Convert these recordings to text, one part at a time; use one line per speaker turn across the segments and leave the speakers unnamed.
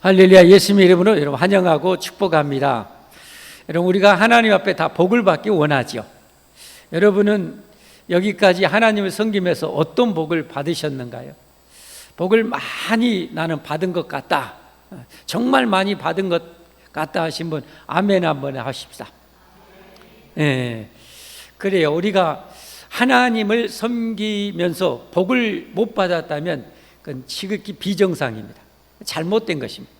할렐루야. 예수님의 이름으로 여러분 환영하고 축복합니다. 여러분, 우리가 하나님 앞에 다 복을 받기 원하죠. 여러분은 여기까지 하나님을 섬기면서 어떤 복을 받으셨는가요? 복을 많이 나는 받은 것 같다, 정말 많이 받은 것 같다 하신 분 아멘 한번 하십시다. 예, 그래요. 우리가 하나님을 섬기면서 복을 못 받았다면 그건 지극히 비정상입니다. 잘못된 것입니다.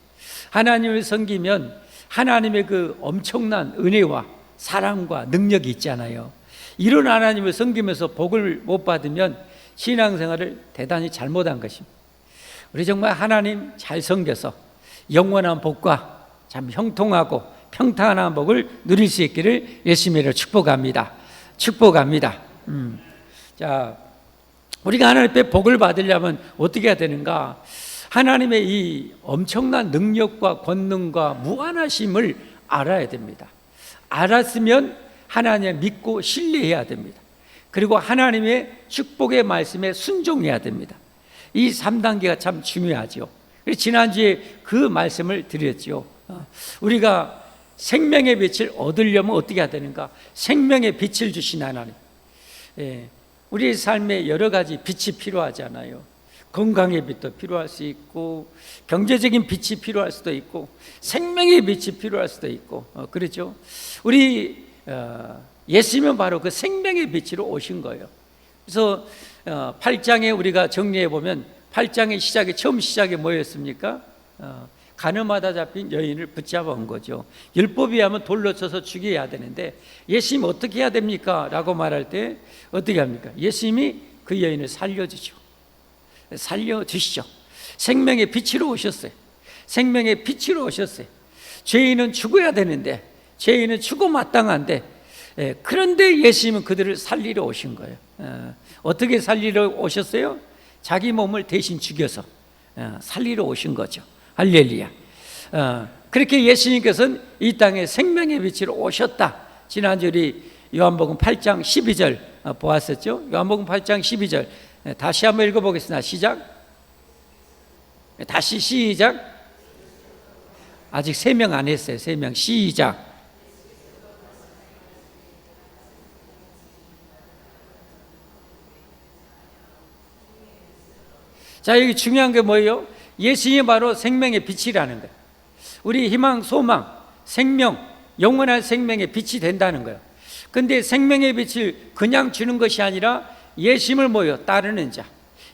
하나님을 섬기면 하나님의 그 엄청난 은혜와 사랑과 능력이 있잖아요. 이런 하나님을 섬기면서 복을 못 받으면 신앙생활을 대단히 잘못한 것입니다. 우리 정말 하나님 잘 섬겨서 영원한 복과 참 형통하고 평탄한 복을 누릴 수 있기를 예수님으로 축복합니다. 축복합니다. 자, 우리가 하나님 앞에 복을 받으려면 어떻게 해야 되는가? 하나님의 이 엄청난 능력과 권능과 무한하심을 알아야 됩니다. 알았으면 하나님을 믿고 신뢰해야 됩니다. 그리고 하나님의 축복의 말씀에 순종해야 됩니다. 이 3단계가 참 중요하죠. 지난주에 그 말씀을 드렸죠. 우리가 생명의 빛을 얻으려면 어떻게 해야 되는가? 생명의 빛을 주신 하나님. 우리의 삶에 여러 가지 빛이 필요하잖아요. 건강의 빛도 필요할 수 있고, 경제적인 빛이 필요할 수도 있고, 생명의 빛이 필요할 수도 있고, 그렇죠? 우리 예수님은 바로 그 생명의 빛으로 오신 거예요. 그래서 8장에 우리가 정리해 보면 8장의 시작에 처음 시작이 뭐였습니까? 가늠하다 잡힌 여인을 붙잡아 온 거죠. 율법에 하면 돌로 쳐서 죽여야 되는데 예수님 어떻게 해야 됩니까? 라고 말할 때 어떻게 합니까? 예수님이 그 여인을 살려주죠. 살려주시죠. 생명의 빛으로 오셨어요. 생명의 빛으로 오셨어요. 죄인은 죽어야 되는데, 죄인은 죽어 마땅한데, 그런데 예수님은 그들을 살리러 오신 거예요. 어떻게 살리러 오셨어요? 자기 몸을 대신 죽여서 살리러 오신 거죠. 할렐루야. 그렇게 예수님께서는 이 땅에 생명의 빛으로 오셨다. 지난주 우리 요한복음 8장 12절 보았었죠. 요한복음 8장 12절 다시 한번 읽어보겠습니다. 시작. 다시 시작. 아직 3명 안 했어요. 3명 시작. 자, 여기 중요한 게 뭐예요? 예수님이 바로 생명의 빛이라는 거예요. 우리 희망, 소망, 생명, 영원한 생명의 빛이 된다는 거예요. 근데 생명의 빛을 그냥 주는 것이 아니라 예수님을 뭐요? 따르는 자.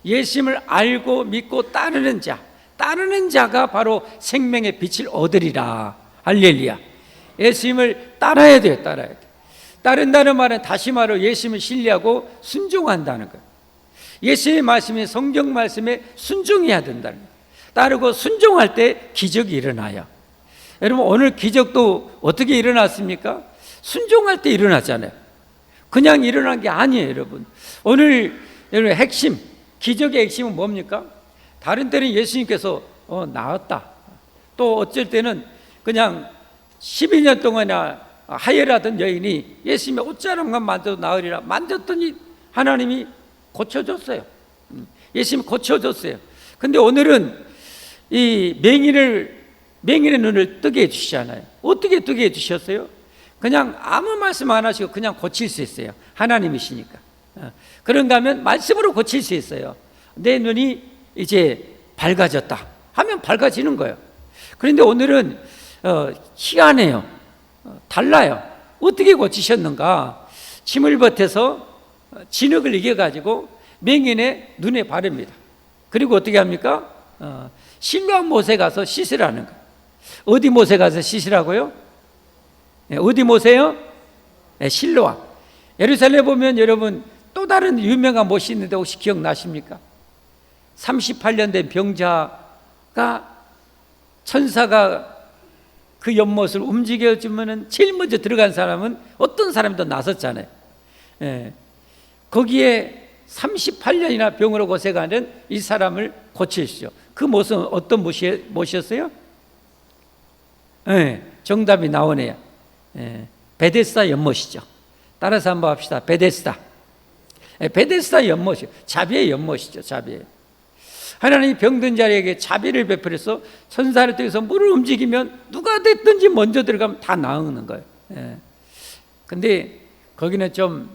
예수님을 알고 믿고 따르는 자가 바로 생명의 빛을 얻으리라. 할렐루야. 예수님을 따라야 돼요. 따라야 돼. 따른다는 말은 다시 말로 예수님을 신뢰하고 순종한다는 거예요. 예수의 말씀에, 성경 말씀에 순종해야 된다는 거예요. 따르고 순종할 때 기적이 일어나요. 여러분, 오늘 기적도 어떻게 일어났습니까? 순종할 때 일어났잖아요. 그냥 일어난 게 아니에요, 여러분. 오늘 여러분 핵심, 기적의 핵심은 뭡니까? 다른 때는 예수님께서 나았다. 또 어쩔 때는 그냥 12년 동안이나 하혈하던 여인이 예수님의 옷자락만 만져도 나으리라 만졌더니 하나님이 고쳐줬어요. 예수님이 고쳐줬어요. 근데 오늘은 이 맹인의 눈을 뜨게 해주시잖아요. 어떻게 뜨게 해주셨어요? 그냥 아무 말씀 안 하시고 그냥 고칠 수 있어요. 하나님이시니까. 그런가 하면 말씀으로 고칠 수 있어요. 내 눈이 이제 밝아졌다 하면 밝아지는 거예요. 그런데 오늘은 희한해요. 달라요. 어떻게 고치셨는가? 침을 버텨서 진흙을 이겨가지고 맹인의 눈에 바릅니다. 그리고 어떻게 합니까? 실로암 못에 가서 씻으라는 거예요. 어디 못에 가서 씻으라고요? 어디 못이에요? 실로암. 예루살렘 보면 여러분 또 다른 유명한 못이 있는데 혹시 기억나십니까? 38년 된 병자가 천사가 그 연못을 움직여주면 제일 먼저 들어간 사람은 어떤 사람도 나섰잖아요. 거기에 38년이나 병으로 고생하는 이 사람을 고치시죠. 그 못은 어떤 못이었어요? 정답이 나오네요. 베데스다 연못이죠. 따라서 한번 합시다. 베데스다 연못이요. 자비의 연못이죠. 자비의. 하나님이 병든 자에게 자비를 베풀어서 천사를 통해서 물을 움직이면 누가 됐든지 먼저 들어가면 다 나오는 거예요. 근데 거기는 좀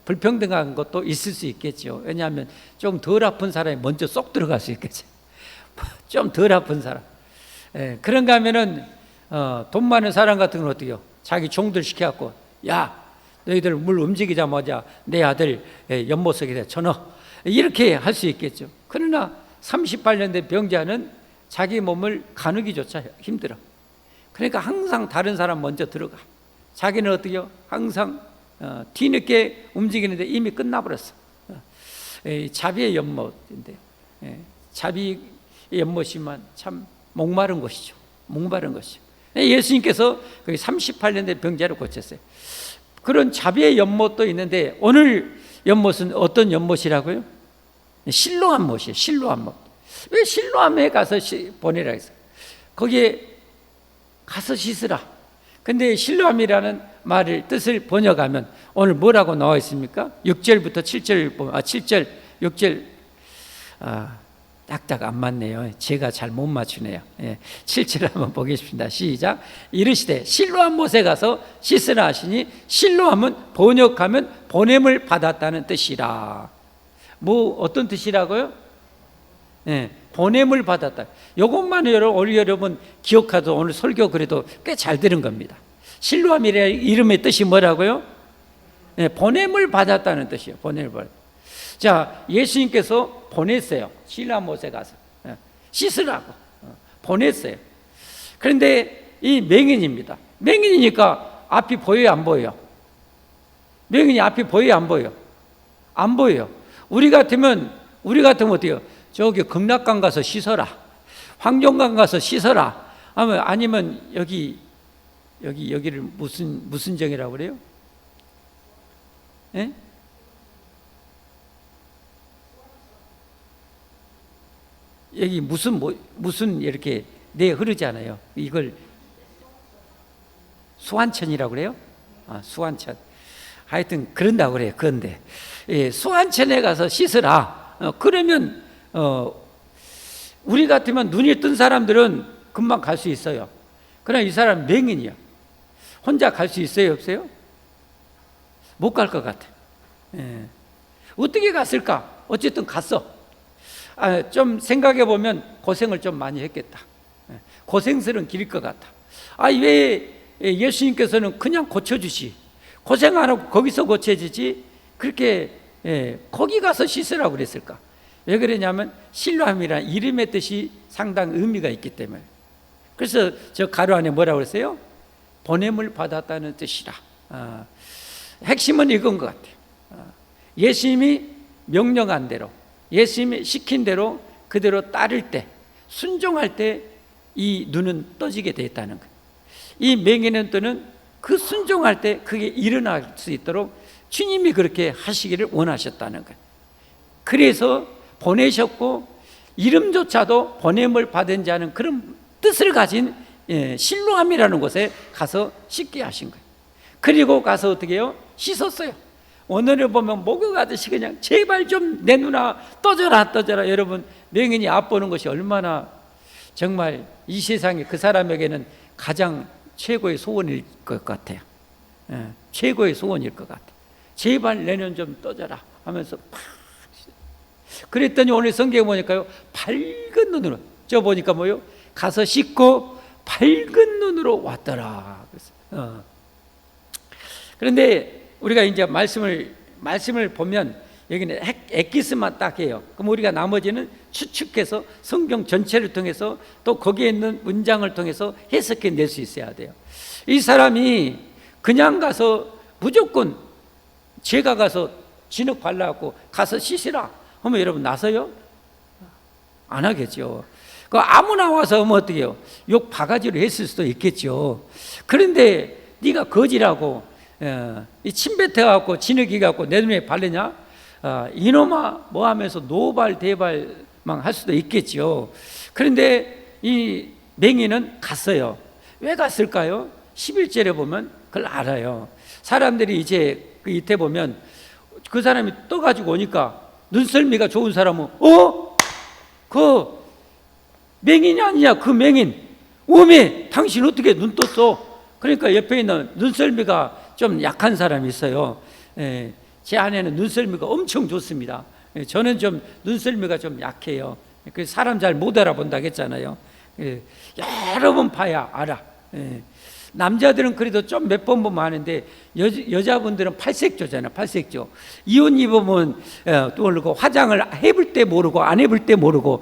불평등한 것도 있을 수 있겠죠. 왜냐하면 좀 덜 아픈 사람이 먼저 쏙 들어갈 수 있겠죠. 좀 덜 아픈 사람. 그런가 하면은 돈 많은 사람 같은 건 어떻게 해요? 자기 종들 시켜갖고, 야, 너희들 물 움직이자마자 내 아들 연못속에 쳐넣어. 이렇게 할 수 있겠죠. 그러나 38년 된 병자는 자기 몸을 가누기조차 힘들어. 그러니까 항상 다른 사람 먼저 들어가. 자기는 어떻게 해요? 항상 뒤늦게 움직이는데 이미 끝나버렸어. 자비의 연못인데, 자비의 연못이면 참 목마른 것이죠. 목마른 것이죠. 예수님께서 거기 38년 된 병자를 고쳤어요. 그런 자비의 연못도 있는데, 오늘 연못은 어떤 연못이라고요? 실로암 못이에요. 실로암 못. 왜 실로암에 가서 보내라 했어요? 거기에 가서 씻으라. 근데 실로암이라는 말을 뜻을 번역하면 오늘 뭐라고 나와 있습니까? 6절부터 7절, 7절, 6절, 딱딱 안 맞네요. 제가 잘 못 맞추네요. 7절 한번 보겠습니다. 시작. 이르시되 실로암 못에 가서 씻으라 하시니, 실로암은 번역하면 보냄을 받았다는 뜻이라. 뭐 어떤 뜻이라고요? 보냄을 받았다. 이것만 여러분 기억하도 오늘 설교 그래도 꽤 잘 들은 겁니다. 실로암이라는 이름의 뜻이 뭐라고요? 보냄을 받았다는 뜻이에요. 보냄을 받았다. 자, 예수님께서 보냈어요. 실로암 못에 가서 씻으라고 보냈어요. 그런데 이 맹인입니다. 맹인이니까 앞이 보여요, 안 보여요? 맹인이 앞이 보여요, 안 보여요? 안 보여요. 우리 같으면 어때요? 저기 극락강 가서 씻어라, 황룡강 가서 씻어라, 아니면 여기를 무슨 정이라고 그래요? 예? 여기 무슨 이렇게 흐르잖아요. 이걸 수안천이라고 그래요? 수안천. 하여튼 그런다고 그래요. 그런데 수안천에 가서 씻으라. 그러면 우리 같으면 눈이 뜬 사람들은 금방 갈 수 있어요. 그러나 이 사람 맹인이야. 혼자 갈 수 있어요, 없어요? 못 갈 것 같아. 어떻게 갔을까? 어쨌든 갔어. 좀 생각해 보면 고생을 좀 많이 했겠다. 고생스러운 길일 것 같아. 왜 예수님께서는 그냥 고쳐주시, 고생 안 하고 거기서 고쳐지지, 그렇게 거기 가서 씻으라고 그랬을까? 왜 그러냐면 실로암이라는 이름의 뜻이 상당히 의미가 있기 때문에. 그래서 저 가로 안에 뭐라고 그랬어요? 보냄을 받았다는 뜻이라. 핵심은 이건 것 같아요. 예수님이 명령한 대로, 예수님이 시킨 대로 그대로 따를 때, 순종할 때 이 눈은 떠지게 됐다는 거예요. 이 맹인의 눈은 그 순종할 때 그게 일어날 수 있도록 주님이 그렇게 하시기를 원하셨다는 거예요. 그래서 보내셨고, 이름조차도 보냄을 받은 자는 그런 뜻을 가진 실로암이라는 곳에 가서 씻게 하신 거예요. 그리고 가서 어떻게 해요? 씻었어요. 오늘을 보면 목욕하듯이 그냥 제발 좀 내 누나 떠져라. 여러분, 맹인이 앞보는 것이 얼마나 정말 이 세상에 그 사람에게는 가장 최고의 소원일 것 같아요. 최고의 소원일 것 같아요. 제발 내 눈 좀 떠져라 하면서 팍. 그랬더니 오늘 성경에 보니까요, 밝은 눈으로, 저 보니까 뭐요? 가서 씻고 밝은 눈으로 왔더라. 그런데 우리가 이제 말씀을 보면 여기는 엑기스만 딱 해요. 그럼 우리가 나머지는 추측해서 성경 전체를 통해서 또 거기에 있는 문장을 통해서 해석해 낼 수 있어야 돼요. 이 사람이 그냥 가서 무조건 제가 가서 진흙 발라갖고 가서 씻으라 하면 여러분 나서요? 안 하겠죠. 그 아무나 와서 하면 어떻게 해요? 욕 바가지로 했을 수도 있겠죠. 그런데 네가 거지라고 이 침 뱉어갖고 진흙이 갖고 내 눈에 바르냐? 이놈아 뭐 하면서 노발 대발만 할 수도 있겠죠. 그런데 이 맹인은 갔어요. 왜 갔을까요? 11절에 보면 그걸 알아요. 사람들이 이제 그 이때 보면 그 사람이 떠가지고 오니까 눈썰미가 좋은 사람은 그 맹인이 아니냐, 그 맹인. 어메, 당신 어떻게 눈 떴어? 그러니까 옆에 있는 눈썰미가 좀 약한 사람이 있어요. 제 아내는 눈썰미가 엄청 좋습니다. 저는 좀 눈썰미가 좀 약해요. 그 사람 잘 못 알아본다고 했잖아요. 여러 번 봐야 알아. 남자들은 그래도 좀 몇 번 보면 아는데 여자분들은 팔색조잖아요. 팔색조. 이옷 입으면 모르고, 화장을 해볼 때 모르고, 안 해볼 때 모르고,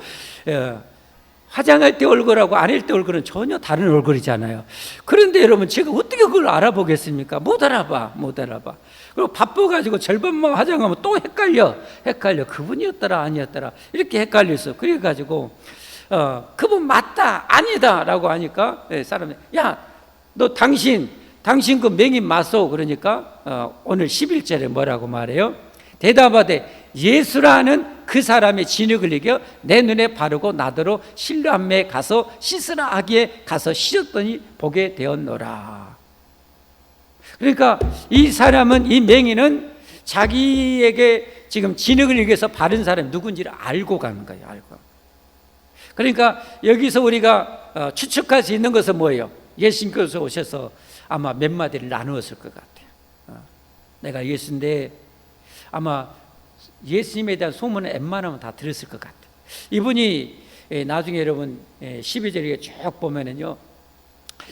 화장할 때 얼굴하고 안 할 때 얼굴은 전혀 다른 얼굴이잖아요. 그런데 여러분, 제가 어떻게 그걸 알아보겠습니까? 못 알아봐. 그리고 바빠가지고 절반만 화장하면 또 헷갈려. 그분이었더라 아니었더라 이렇게 헷갈렸어. 그래가지고 그분 맞다 아니다 라고 하니까 사람들이, 야, 너 당신 그 맹인 맞소? 그러니까 오늘 11절에 뭐라고 말해요? 대답하되 예수라는 그 사람의 진흙을 이겨 내 눈에 바르고 나더러 실로암에 가서 씻으라 하기에 가서 씻었더니 보게 되었노라. 그러니까 이 사람은, 이 맹인은 자기에게 지금 진흙을 이겨서 바른 사람이 누군지를 알고 가는 거예요. 알고. 그러니까 여기서 우리가 추측할 수 있는 것은 뭐예요? 예수님께서 오셔서 아마 몇 마디를 나누었을 것 같아요. 내가 예수인데 아마 예수님에 대한 소문은 웬만하면 다 들었을 것 같아요. 이분이 나중에 여러분 12절에 쭉 보면은요,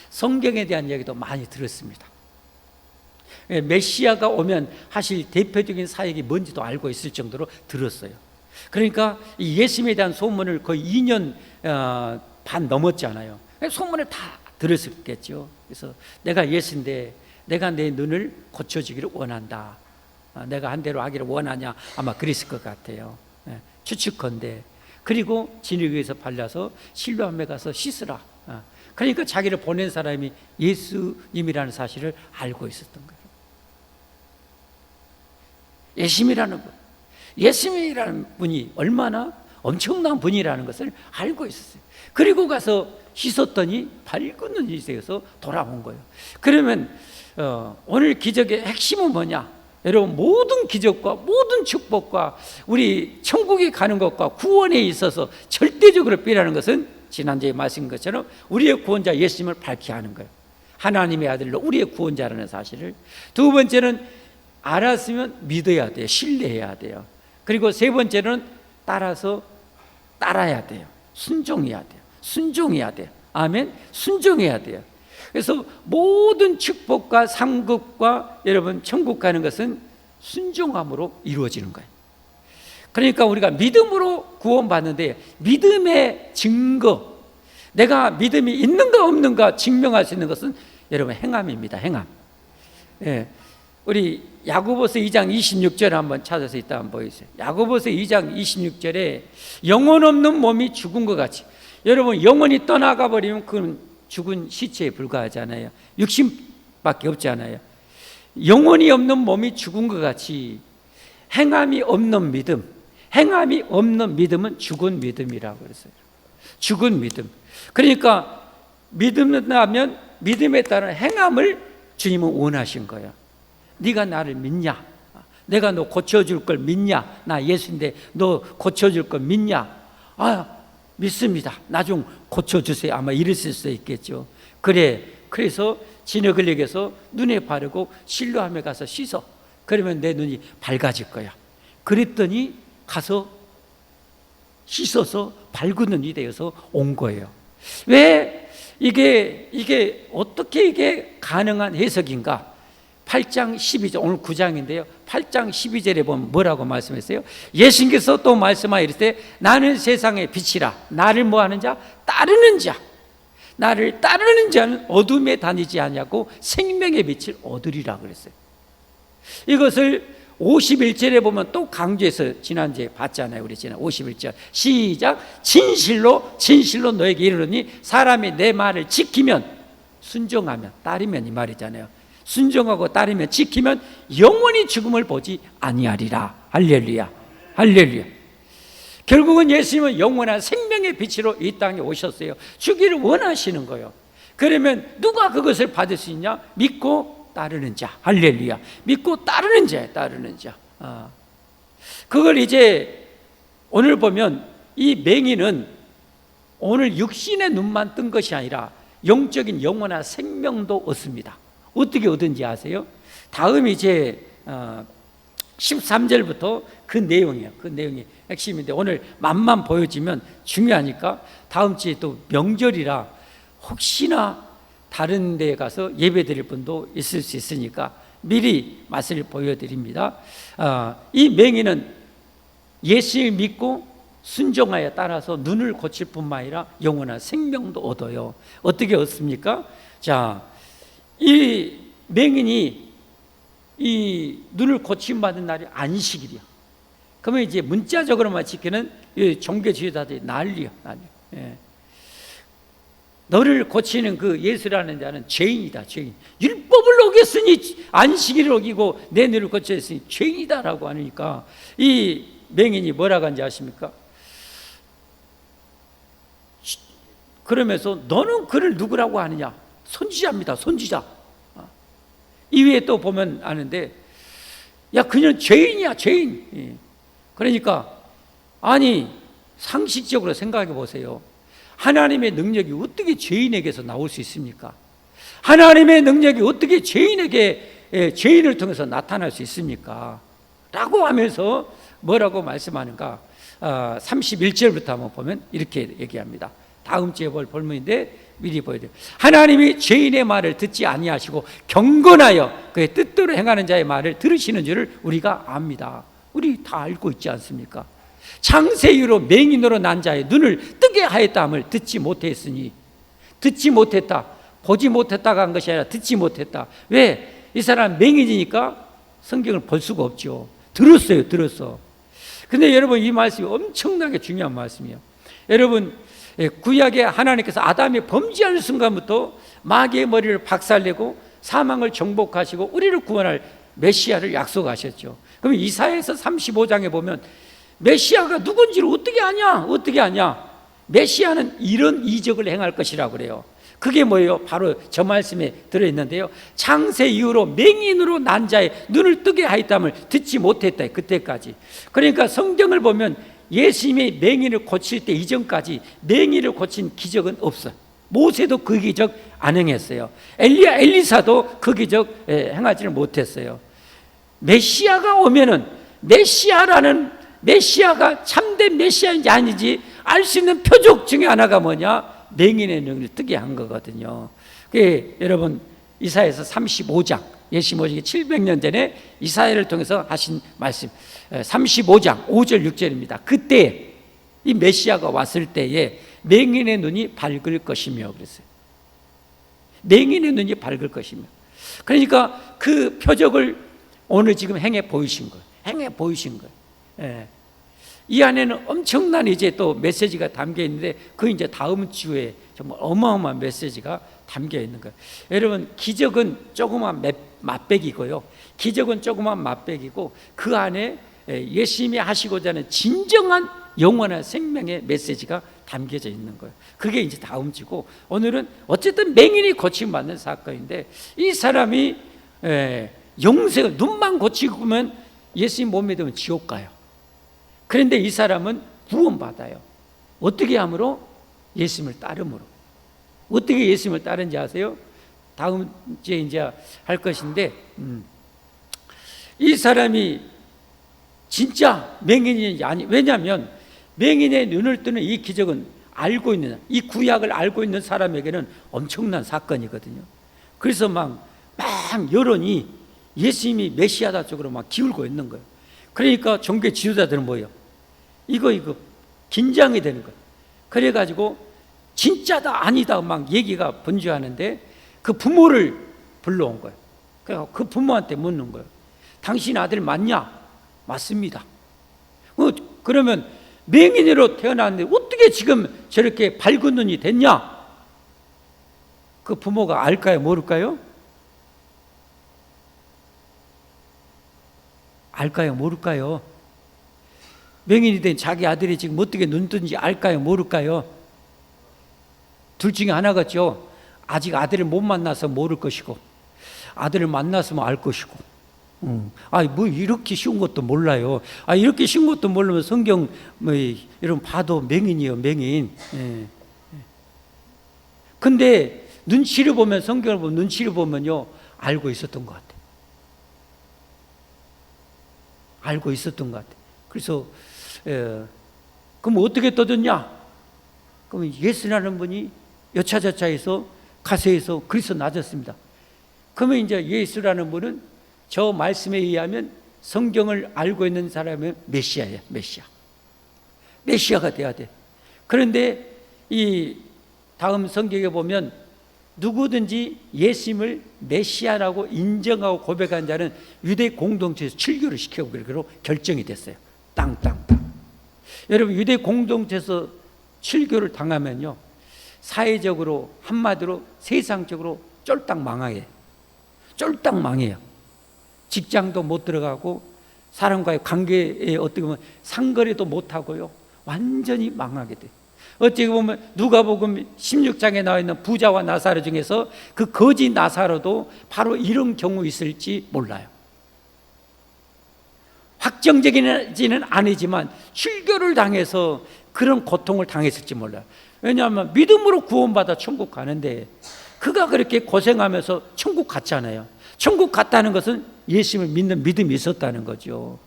성경에 대한 이야기도 많이 들었습니다. 메시아가 오면 하실 대표적인 사역이 뭔지도 알고 있을 정도로 들었어요. 그러니까 이 예수님에 대한 소문을 거의 2년 반 넘었잖아요. 소문을 다 들었겠죠. 그래서 내가 예수인데 내가 내 눈을 고쳐주기를 원한다. 내가 한 대로 하기를 원하냐, 아마 그랬을 것 같아요. 추측컨대. 그리고 진흙에서 발라서 실로암에 가서 씻으라. 그러니까 자기를 보낸 사람이 예수님이라는 사실을 알고 있었던 거예요. 예수님이라는 분이 얼마나 엄청난 분이라는 것을 알고 있었어요. 그리고 가서 씻었더니 밝은 눈이 되어서 돌아온 거예요. 그러면 오늘 기적의 핵심은 뭐냐? 여러분, 모든 기적과 모든 축복과 우리 천국에 가는 것과 구원에 있어서 절대적으로 필요한 것은 지난주에 말씀인 것처럼 우리의 구원자 예수님을 밝게 하는 거예요. 하나님의 아들로 우리의 구원자라는 사실을. 두 번째는 알았으면 믿어야 돼요. 신뢰해야 돼요. 그리고 세 번째는 따라야 돼요. 순종해야 돼요. 아멘. 순종해야 돼요. 그래서 모든 축복과 상급과 여러분 천국 가는 것은 순종함으로 이루어지는 거예요. 그러니까 우리가 믿음으로 구원받는데, 믿음의 증거, 내가 믿음이 있는가 없는가 증명할 수 있는 것은 여러분 행함입니다. 행함. 우리 야고보서 2장 26절 한번 찾아서 이따 한번 보여주세요. 야고보서 2장 26절에 영혼 없는 몸이 죽은 것 같이, 여러분 영혼이 떠나가 버리면 그건 죽은 시체에 불과하잖아요. 육신밖에 없잖아요. 영혼이 없는 몸이 죽은 것 같이 행함이 없는 믿음은 죽은 믿음이라고 그랬어요. 죽은 믿음. 그러니까 믿음하면 믿음에 따른 행함을 주님은 원하신 거예요. 네가 나를 믿냐? 내가 너 고쳐줄 걸 믿냐? 나 예수인데 너 고쳐줄 걸 믿냐? 믿습니다. 나 좀 고쳐주세요. 아마 이랬을 수 있겠죠. 그래서 진흙을 이겨서 눈에 바르고 실로암에 가서 씻어. 그러면 내 눈이 밝아질 거야. 그랬더니 가서 씻어서 밝은 눈이 되어서 온 거예요. 왜 이게 어떻게 이게 가능한 해석인가? 8장 12절, 오늘 9장인데요 8장 12절에 보면 뭐라고 말씀했어요? 예수님께서 또 말씀하여 이르시되 나는 세상의 빛이라. 나를 뭐하는 자? 따르는 자. 나를 따르는 자는 어둠에 다니지 않냐고 생명의 빛을 얻으리라 그랬어요. 이것을 51절에 보면 또 강조해서 지난주에 봤잖아요. 우리 지난 51절 시작. 진실로 너에게 이르노니 사람이 내 말을 지키면, 순종하면, 따르면 이 말이잖아요. 순종하고 따르면, 지키면 영원히 죽음을 보지 아니하리라. 할렐루야. 결국은 예수님은 영원한 생명의 빛으로 이 땅에 오셨어요. 주기를 원하시는 거예요. 그러면 누가 그것을 받을 수 있냐? 믿고 따르는 자. 할렐루야. 믿고 따르는 자. 그걸 이제 오늘 보면 이 맹인은 오늘 육신의 눈만 뜬 것이 아니라 영적인 영원한 생명도 얻습니다. 어떻게 얻은지 아세요? 다음 이제 13절부터 그 내용이에요. 그 내용이 핵심인데 오늘 맛만 보여지면 중요하니까 다음 주에 또 명절이라 혹시나 다른 데 가서 예배 드릴 분도 있을 수 있으니까 미리 맛을 보여드립니다. 이 맹인은 예수를 믿고 순종하여 따라서 눈을 고칠 뿐만 아니라 영원한 생명도 얻어요. 어떻게 얻습니까? 자, 이 맹인이 이 눈을 고침받은 날이 안식일이야. 그러면 이제 문자적으로만 지키는 종교 지도자들이 난리야. 예. 너를 고치는 그 예수라는 자는 죄인이다. 죄인. 율법을 어겼으니 안식일을 어기고 내 눈을 고쳤으니 죄인이다라고 하니까 이 맹인이 뭐라고 하는지 아십니까? 그러면서 너는 그를 누구라고 하느냐? 선지자입니다. 선지자. 이외에 또 보면 아는데 야 그녀는 죄인이야. 죄인. 그러니까 아니 상식적으로 생각해 보세요. 하나님의 능력이 어떻게 죄인에게서 나올 수 있습니까? 하나님의 능력이 어떻게 죄인을 통해서 나타날 수 있습니까? 라고 하면서 뭐라고 말씀하는가? 31절부터 한번 보면 이렇게 얘기합니다. 다음 주에 볼 본문인데 미리 보여드려요. 하나님이 죄인의 말을 듣지 아니하시고 경건하여 그의 뜻대로 행하는 자의 말을 들으시는 줄을 우리가 압니다. 우리 다 알고 있지 않습니까? 창세 이후로 맹인으로 난 자의 눈을 뜨게 하였다함을 듣지 못했으니, 듣지 못했다, 보지 못했다가 한 것이 아니라 듣지 못했다. 왜? 이 사람 맹인이니까 성경을 볼 수가 없죠. 들었어. 근데 여러분 이 말씀이 엄청나게 중요한 말씀이에요. 여러분 구약에 하나님께서 아담이 범죄하는 순간부터 마귀의 머리를 박살내고 사망을 정복하시고 우리를 구원할 메시아를 약속하셨죠. 그럼 이사야서 35장에 보면 메시아가 누군지를 어떻게 아냐? 메시아는 이런 이적을 행할 것이라고 그래요. 그게 뭐예요? 바로 저 말씀에 들어있는데요. 창세 이후로 맹인으로 난 자의 눈을 뜨게 하였다함을 듣지 못했다. 그때까지. 그러니까 성경을 보면 예수님이 맹인을 고칠 때 이전까지 맹인을 고친 기적은 없어요. 모세도 그 기적 안 행했어요. 엘리사도 그 기적 행하지를 못했어요. 메시아가 오면은 메시아가 참된 메시아인지 아닌지 알 수 있는 표적 중에 하나가 뭐냐? 맹인의 눈을 뜨게 한 거거든요. 여러분 이사야서 35장 예수님 오시기 700년 전에 이사야를 통해서 하신 말씀 35장 5절 6절입니다. 그때 이 메시아가 왔을 때에 맹인의 눈이 밝을 것이며 그랬어요. 맹인의 눈이 밝을 것이며. 그러니까 그 표적을 오늘 지금 행해 보이신 거예요. 예. 이 안에는 엄청난 이제 또 메시지가 담겨 있는데 그 이제 다음 주에 정말 어마어마한 메시지가 담겨 있는 거예요. 여러분 기적은 조그만 맛배기고요. 그 안에 예수님이 하시고자 하는 진정한 영원한 생명의 메시지가 담겨져 있는 거예요. 그게 이제 다음 주고 오늘은 어쨌든 맹인이 고침받는 사건인데 이 사람이 영생 눈만 고치면 예수님 못 믿으면 지옥 가요. 그런데 이 사람은 구원받아요. 어떻게 함으로? 예수님을 따름으로. 어떻게 예수님을 따른지 아세요? 다음 주에 이제 할 것인데 이 사람이 진짜 맹인인지 아니, 왜냐하면 맹인의 눈을 뜨는 이 기적은 알고 있는, 이 구약을 알고 있는 사람에게는 엄청난 사건이거든요. 그래서 막 여론이 예수님이 메시아다 쪽으로 막 기울고 있는 거예요. 그러니까 종교 지도자들은 뭐예요? 이거 긴장이 되는 거예요. 그래가지고 진짜다 아니다 막 얘기가 분주하는데 그 부모를 불러온 거예요. 그래서 그 부모한테 묻는 거예요. 당신 아들 맞냐? 맞습니다. 그러면 맹인으로 태어났는데 어떻게 지금 저렇게 밝은 눈이 됐냐? 그 부모가 알까요? 모를까요? 알까요? 모를까요? 맹인이 된 자기 아들이 지금 어떻게 눈 뜬지 알까요? 모를까요? 둘 중에 하나겠죠. 아직 아들을 못 만나서 모를 것이고 아들을 만났으면 알 것이고 뭐 이렇게 쉬운 것도 몰라요. 이렇게 쉬운 것도 모르면 성경 뭐 이런 봐도 맹인이요, 맹인. 예. 근데 눈치를 보면, 성경을 보면 눈치를 보면요, 알고 있었던 것 같아요. 알고 있었던 것 같아요. 그래서 그럼 어떻게 떠드냐? 그러면 예수라는 분이 여차저차해서 가세에서 그리스도 낮았습니다. 그러면 이제 예수라는 분은 저 말씀에 의하면 성경을 알고 있는 사람은 메시아예요. 메시아가 돼야 돼. 그런데 이 다음 성경에 보면 누구든지 예수님을 메시아라고 인정하고 고백한 자는 유대 공동체에서 출교를 시켜보기로 결정이 됐어요. 땅. 여러분, 유대 공동체에서 출교를 당하면요, 사회적으로, 한마디로 세상적으로 쫄딱 망해요. 직장도 못 들어가고 사람과의 관계에 어떻게 보면 상거래도 못 하고요, 완전히 망하게 돼요. 어떻게 보면 누가복음 16장에 나와 있는 부자와 나사로 중에서 그 거지 나사로도 바로 이런 경우 있을지 몰라요. 확정적이지는 아니지만 출교를 당해서 그런 고통을 당했을지 몰라요. 왜냐하면 믿음으로 구원받아 천국 가는데 그가 그렇게 고생하면서 천국 갔잖아요. 천국 갔다는 것은 예수님을 믿는 믿음이 있었다는 거죠.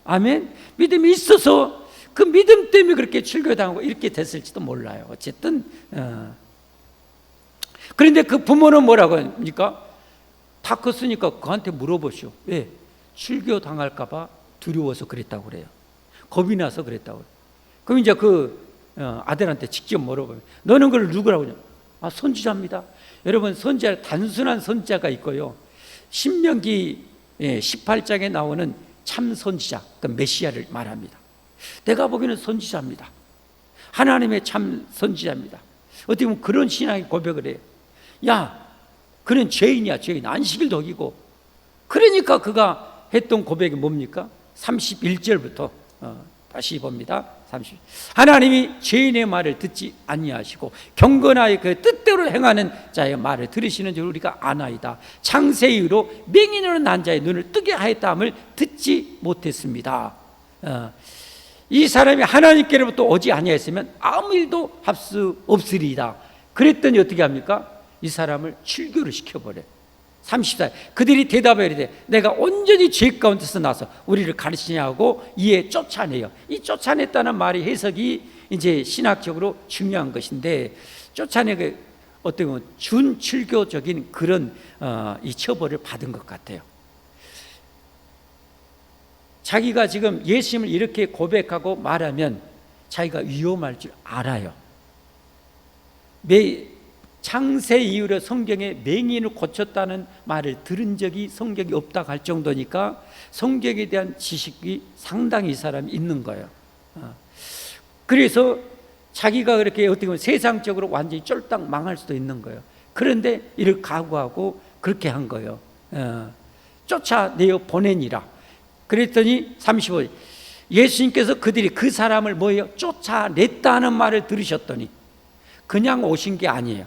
아멘. 믿음이 있어서 그 믿음 때문에 그렇게 출교당하고 이렇게 됐을지도 몰라요. 어쨌든 그런데 그 부모는 뭐라고 합니까? 다 컸으니까 그한테 물어보시오. 왜? 출교당할까 봐 두려워서 그랬다고 그래요. 겁이 나서 그랬다고 그래요. 그럼 이제 그 아들한테 직접 물어보면, 너는 그걸 누구라고 하냐? 선지자입니다. 여러분, 선지자, 단순한 선지자가 있고요, 신명기 18장에 나오는 참 선지자, 그 메시아를 말합니다. 내가 보기에는 선지자입니다. 하나님의 참 선지자입니다. 어떻게 보면 그런 신앙의 고백을 해요. 야, 그는 죄인이야, 죄인. 안식일도 어기고. 그러니까 그가 했던 고백이 뭡니까? 31절부터 다시 봅니다. 30. 하나님이 죄인의 말을 듣지 아니하시고 경건하여 그 뜻대로 행하는 자의 말을 들으시는 줄 우리가 아나이다. 창세 이후로 맹인으로 난 자의 눈을 뜨게 하였다함을 듣지 못했습니다. 이 사람이 하나님께로부터 오지 아니하였으면 아무 일도 할 수 없으리이다. 그랬더니 어떻게 합니까? 이 사람을 출교를 시켜버려요. 34. 그들이 대답하여 이르되 내가 온전히 죄 가운데서 나서 우리를 가르치냐고 이에 쫓아내요. 이 쫓아냈다는 말이 해석이 이제 신학적으로 중요한 것인데, 쫓아내게 어떻게 보면 준출교적인 그런 이 처벌을 받은 것 같아요. 자기가 지금 예수님을 이렇게 고백하고 말하면 자기가 위험할 줄 알아요. 창세 이후로 성경에 맹인을 고쳤다는 말을 들은 적이 성경이 없다고 할 정도니까 성경에 대한 지식이 상당히 이 사람이 있는 거예요. 그래서 자기가 그렇게 어떻게 보면 세상적으로 완전히 쫄딱 망할 수도 있는 거예요. 그런데 이를 각오하고 그렇게 한 거예요. 쫓아내어 보내니라. 그랬더니 35절, 예수님께서 그들이 그 사람을 뭐예요? 쫓아냈다는 말을 들으셨더니, 그냥 오신 게 아니에요.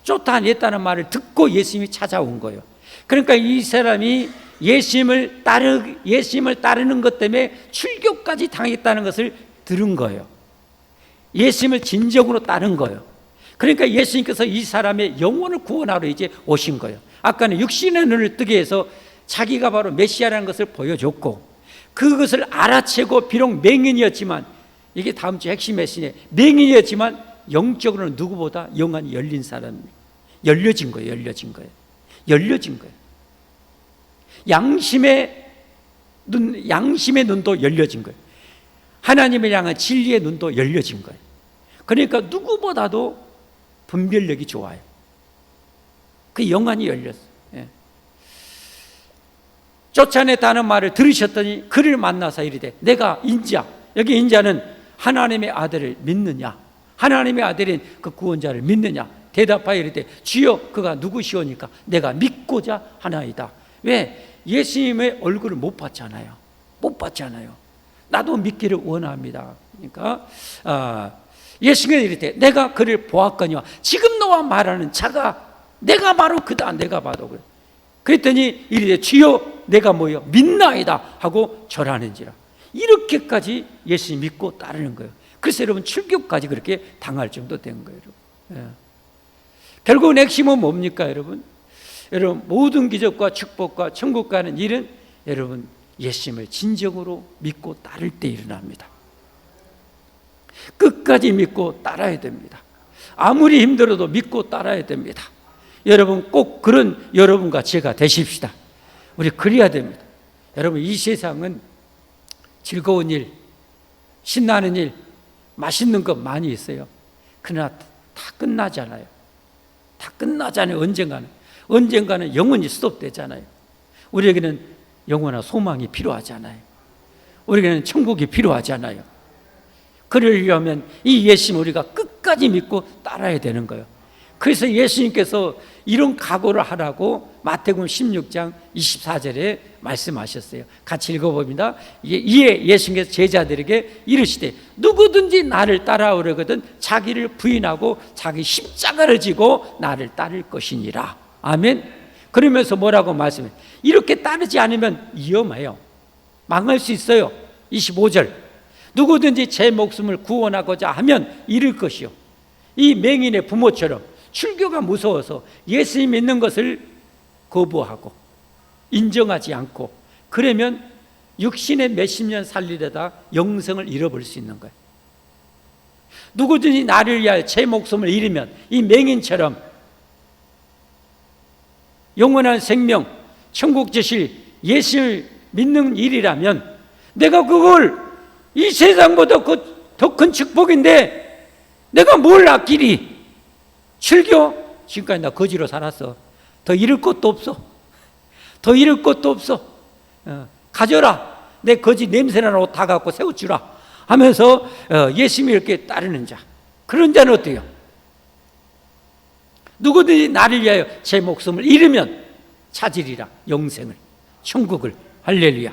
쫓아냈다는 말을 듣고 예수님이 찾아온 거예요. 그러니까 이 사람이 예수님을 따르는 것 때문에 출교까지 당했다는 것을 들은 거예요. 예수님을 진정으로 따른 거예요. 그러니까 예수님께서 이 사람의 영혼을 구원하러 이제 오신 거예요. 아까는 육신의 눈을 뜨게 해서 자기가 바로 메시아라는 것을 보여줬고, 그것을 알아채고 비록 맹인이었지만, 이게 다음 주 핵심 메시지예요. 맹인이었지만 영적으로는 누구보다 영안이 열린 사람입니다. 열려진 거예요. 양심의 눈도 열려진 거예요. 하나님을 향한 진리의 눈도 열려진 거예요. 그러니까 누구보다도 분별력이 좋아요. 그 영안이 열렸어요. 쫓아냈다는 말을 들으셨더니 그를 만나서 이르되 내가 인자, 여기 인자는 하나님의 아들을 믿느냐, 하나님의 아들인 그 구원자를 믿느냐 대답하여 이르되 주여 그가 누구시오니까 내가 믿고자 하나이다. 왜? 예수님의 얼굴을 못 봤잖아요. 나도 믿기를 원합니다. 그러니까 예수님이 이르되 내가 그를 보았거니와 지금 너와 말하는 자가 내가 바로 그다. 내가 봐도 그래. 그랬더니 이르되 주여 내가 뭐요 믿나이다 하고 절하는지라. 이렇게까지 예수님 믿고 따르는 거예요. 그래서 여러분 출교까지 그렇게 당할 정도 된 거예요. 예. 결국은 핵심은 뭡니까 여러분? 여러분 모든 기적과 축복과 천국 가는 일은 여러분 예수님을 진정으로 믿고 따를 때 일어납니다. 끝까지 믿고 따라야 됩니다. 아무리 힘들어도 믿고 따라야 됩니다. 여러분 꼭 그런 여러분과 제가 되십시다. 우리 그래야 됩니다. 여러분 이 세상은 즐거운 일, 신나는 일, 맛있는 것 많이 있어요. 그러나 다 끝나잖아요. 다 끝나잖아요. 언젠가는 영원히 스톱되잖아요. 우리에게는 영원한 소망이 필요하잖아요. 우리에게는 천국이 필요하잖아요. 그러려면 이 예수님 우리가 끝까지 믿고 따라야 되는 거예요. 그래서 예수님께서 이런 각오를 하라고 마태복음 16장 24절에 말씀하셨어요. 같이 읽어봅니다. 이에 예수님께서 제자들에게 이르시되 누구든지 나를 따라오려거든 자기를 부인하고 자기 십자가를 지고 나를 따를 것이니라. 아멘. 그러면서 뭐라고 말씀해요? 이렇게 따르지 않으면 위험해요. 망할 수 있어요. 25절 누구든지 제 목숨을 구원하고자 하면 잃을 것이요. 이 맹인의 부모처럼 출교가 무서워서 예수님 믿는 것을 거부하고 인정하지 않고 그러면 육신의 몇십 년 살리려다 영생을 잃어버릴 수 있는 거예요. 누구든지 나를 위하여 제 목숨을 잃으면 이 맹인처럼 영원한 생명, 천국 주실 예수를 믿는 일이라면 내가 그걸 이 세상보다 더 큰 축복인데 내가 뭘 아끼리? 출교? 지금까지 나 거지로 살았어. 더 잃을 것도 없어. 더 잃을 것도 없어. 가져라. 내 거지 냄새나는 옷 다 갖고 세워주라 하면서 예수님이 이렇게 따르는 자. 그런 자는 어때요? 누구든지 나를 위하여 제 목숨을 잃으면 찾으리라. 영생을, 천국을. 할렐루야.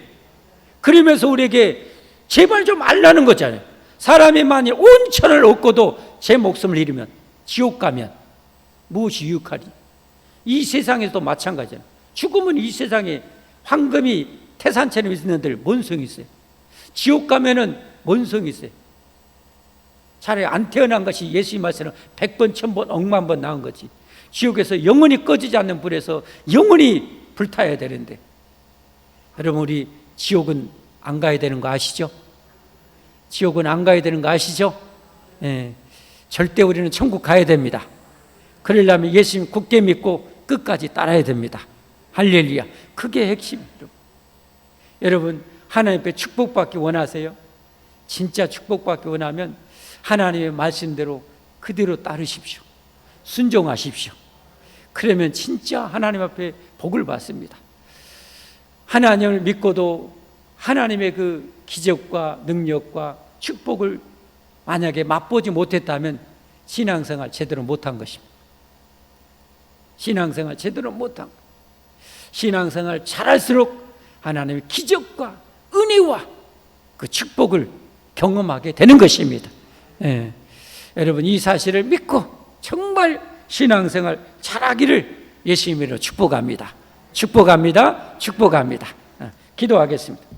그러면서 우리에게 제발 좀 알라는 거잖아요. 사람이 만일 온 천을 얻고도 제 목숨을 잃으면 지옥 가면 무엇이 유익하리? 이 세상에서도 마찬가지잖아요. 죽으면 이 세상에 황금이 태산처럼 있는들 뭔 성이 있어요? 지옥 가면은 뭔 성이 있어요? 차라리 안 태어난 것이 예수님 말씀은 100번, 1000번, 억만 번 나은 거지. 지옥에서 영원히 꺼지지 않는 불에서 영원히 불타야 되는데 여러분 우리 지옥은 안 가야 되는 거 아시죠? 지옥은 안 가야 되는 거 아시죠? 예, 절대 우리는 천국 가야 됩니다. 그러려면 예수님 굳게 믿고 끝까지 따라야 됩니다. 할렐루야. 그게 핵심이에요. 여러분 하나님 앞에 축복받기 원하세요? 진짜 축복받기 원하면 하나님의 말씀대로 그대로 따르십시오. 순종하십시오. 그러면 진짜 하나님 앞에 복을 받습니다. 하나님을 믿고도 하나님의 그 기적과 능력과 축복을 만약에 맛보지 못했다면 신앙생활 제대로 못한 것입니다. 신앙생활 제대로 못한 것. 신앙생활 잘할수록 하나님의 기적과 은혜와 그 축복을 경험하게 되는 것입니다. 예. 여러분 이 사실을 믿고 정말 신앙생활 잘하기를 예수님으로 축복합니다. 축복합니다. 축복합니다. 기도하겠습니다.